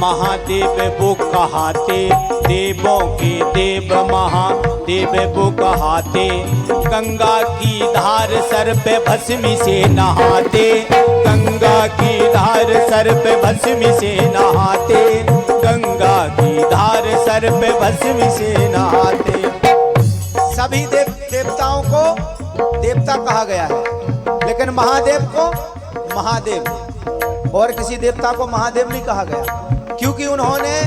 महादेव वो कहाते, देवों के देव महादेव वो कहाते। गंगा की धार सर पे भस्मी से नहाते, गंगा की धार सर पे भस्मी से नहाते, गंगा की धार सर पे भस्मी से नहाते। सभी देवताओं को देवता कहा गया है, लेकिन महादेव को महादेव, और किसी देवता को महादेव नहीं कहा गया, क्योंकि उन्होंने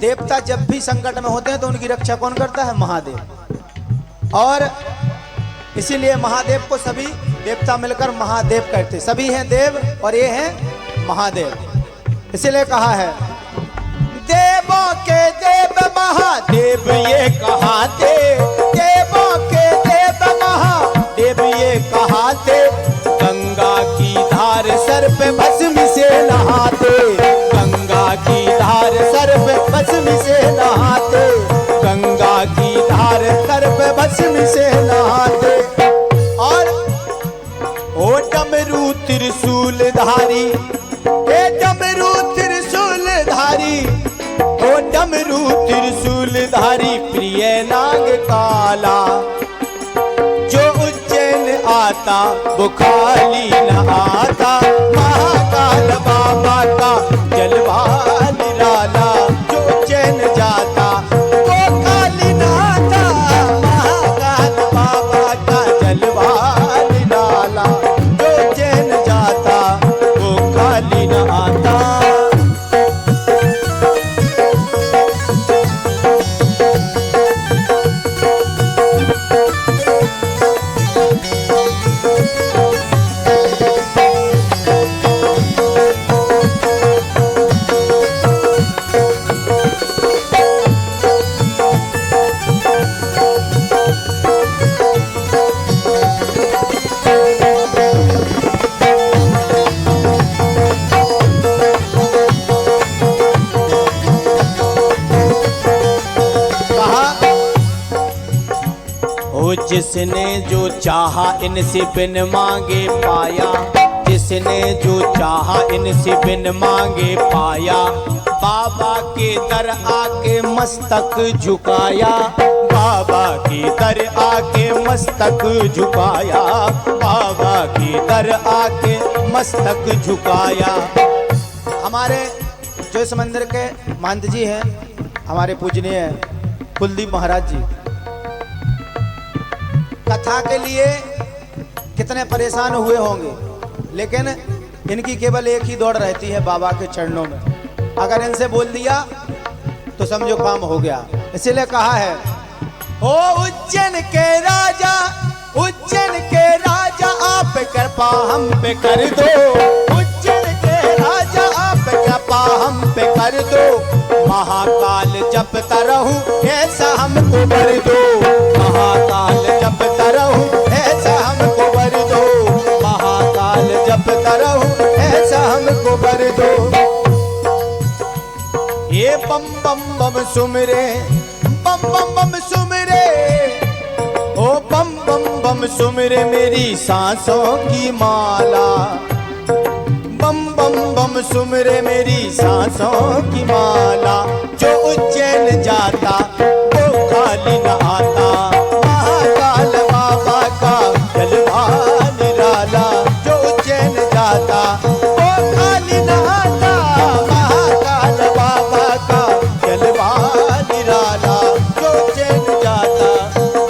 देवता जब भी संकट में होते हैं तो उनकी रक्षा कौन करता है? महादेव। और इसीलिए महादेव को सभी देवता मिलकर महादेव कहते, सभी हैं देव और ये हैं महादेव। इसीलिए कहा है देवों के देव महादेव ये कहाते, देवों के देव महादेव ये कहाते। गंगा की धार सर पे भस्म से नहाते, गंगा की धार सर पे भस्म से नहाते, गंगा की धार सर पे भस्म से नहाते। और ओ डमरू त्रिशूल धारी, ए डमरू त्रिशूल धारी, ओ डमरू त्रिशूल धारी प्रिय नाग काला। जो उज्जैन आता वो खाली न आता, महाकाल बाबा का जलवा निराला। जो उज्जैन जाता वो खाली न आता, महाकाल बाबा का जलवा निराला। जो उज्जैन जाता वो खाली न आता। जिसने जो चाहा इनसे बिन मांगे पाया, जिसने जो चाहा इनसे बिन मांगे पाया। बाबा के दर आके मस्तक झुकाया, बाबा के दर आके मस्तक झुकाया, बाबा के दर आके मस्तक झुकाया। हमारे जो इस मंदिर के महंत जी हैं, हमारे पूजनीय कुलदीप महाराज जी, कथा के लिए कितने परेशान हुए होंगे, लेकिन इनकी केवल एक ही दौड़ रहती है बाबा के चरणों में। अगर इनसे बोल दिया तो समझो काम हो गया। इसीलिए कहा है ओ उज्जैन के राजा, उज्जैन के राजा आप कृपा हम पे कर दो, उज्जैन के राजा आप कृपा हम पे कर दो। महाकाल जपता रहूं ऐसा हमको वर दो, महाकाल जपता रहूं ऐसा हमको वर दो, महाकाल जपता रहूं ऐसा हमको वर दो। ये बम बम बम सुमरे, बम बम बम सुमरे, ओ बम बम बम सुमरे मेरी सांसों की माला। बम बम बम सुमरे मेरी सांसों की माला। जो उज्जैन जाता वो खाली न आता, महाकाल बाबा का जलवा निराला। जो उज्जैन जाता वो खाली न आता, महाकाल बाबा का जलवा निराला। जो उज्जैन जाता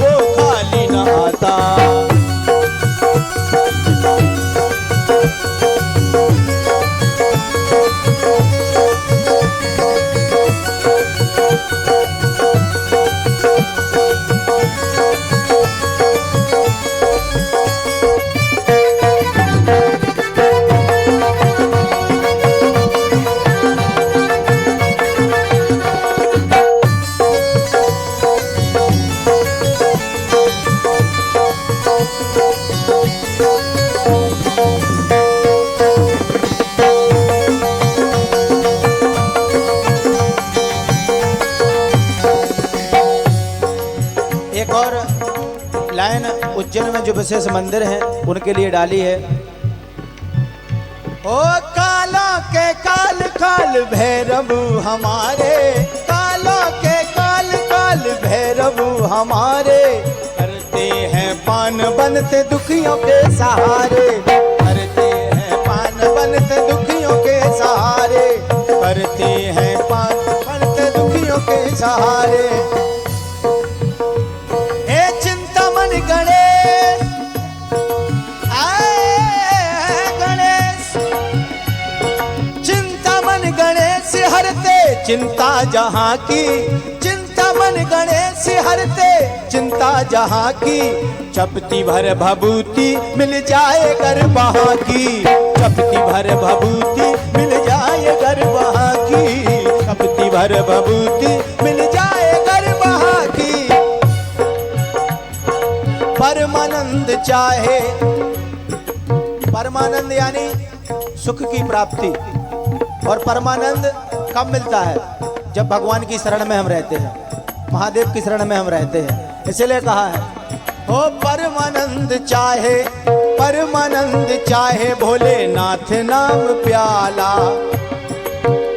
वो खाली न आता। एक और लाइन उज्जैन में जो विशेष मंदिर हैं उनके लिए डाली है। ओ काला के काल काल भैरव हमारे, कालों के काल काल भैरव हमारे, करते हैं पान बनते दुखियों के सहारे, करते हैं पान बनते दुखियों के सहारे, करते हैं पान बनते दुखियों के सहारे। हे चिंतामन गणेश, आए गणेश, चिंतामन गणेश हरते चिंता जहां की, चिंतामन गणेश हरते चिंता जहां की, चपटी भर भभूति मिल जाए घर वहां की, चपटी भर भभूति मिल जाए घर वहां की, चपटी भर भभूति मिल जाए घर वहां की। परमानंद चाहे, परमानंद यानी सुख की प्राप्ति, और परमानंद कब मिलता है? जब भगवान की शरण में हम रहते हैं, महादेव की शरण में हम रहते हैं। इसलिए कहा है ओ परमानंद चाहे, परमानंद चाहे भोलेनाथ नाम प्याला,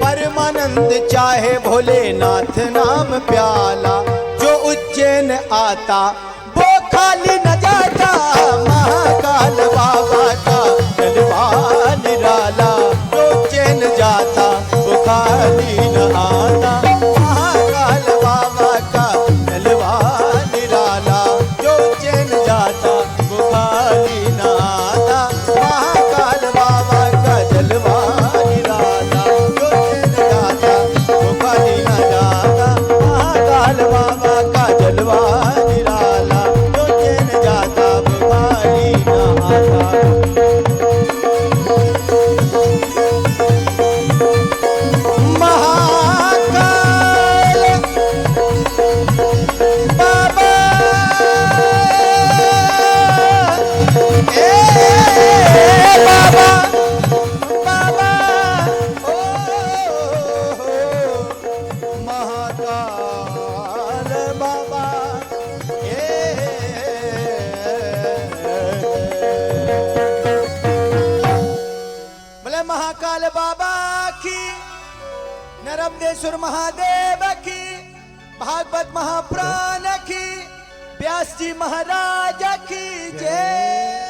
परमानंद चाहे भोलेनाथ नाम प्याला, जो उज्जैन आता वो खाली न जाता, महाकाल बाबा का जलवा निराला, जो उज्जैन जाता वो खाली न आता, महाकाल बाबा का जलवा निराला, जो उज्जैन जाता वो खाली न आता, महाकाल बाबा का जलवा निराला, जो उज्जैन जाता वो खाली न जाता, महाकाल बाबा का जलवा निराला, जो उज्जैन जाता वो खाली न आता। महाकाल बाबा की, नर्मदेश्वर महादेव की, भागवत महाप्राण की, व्यास जी महाराज की जय।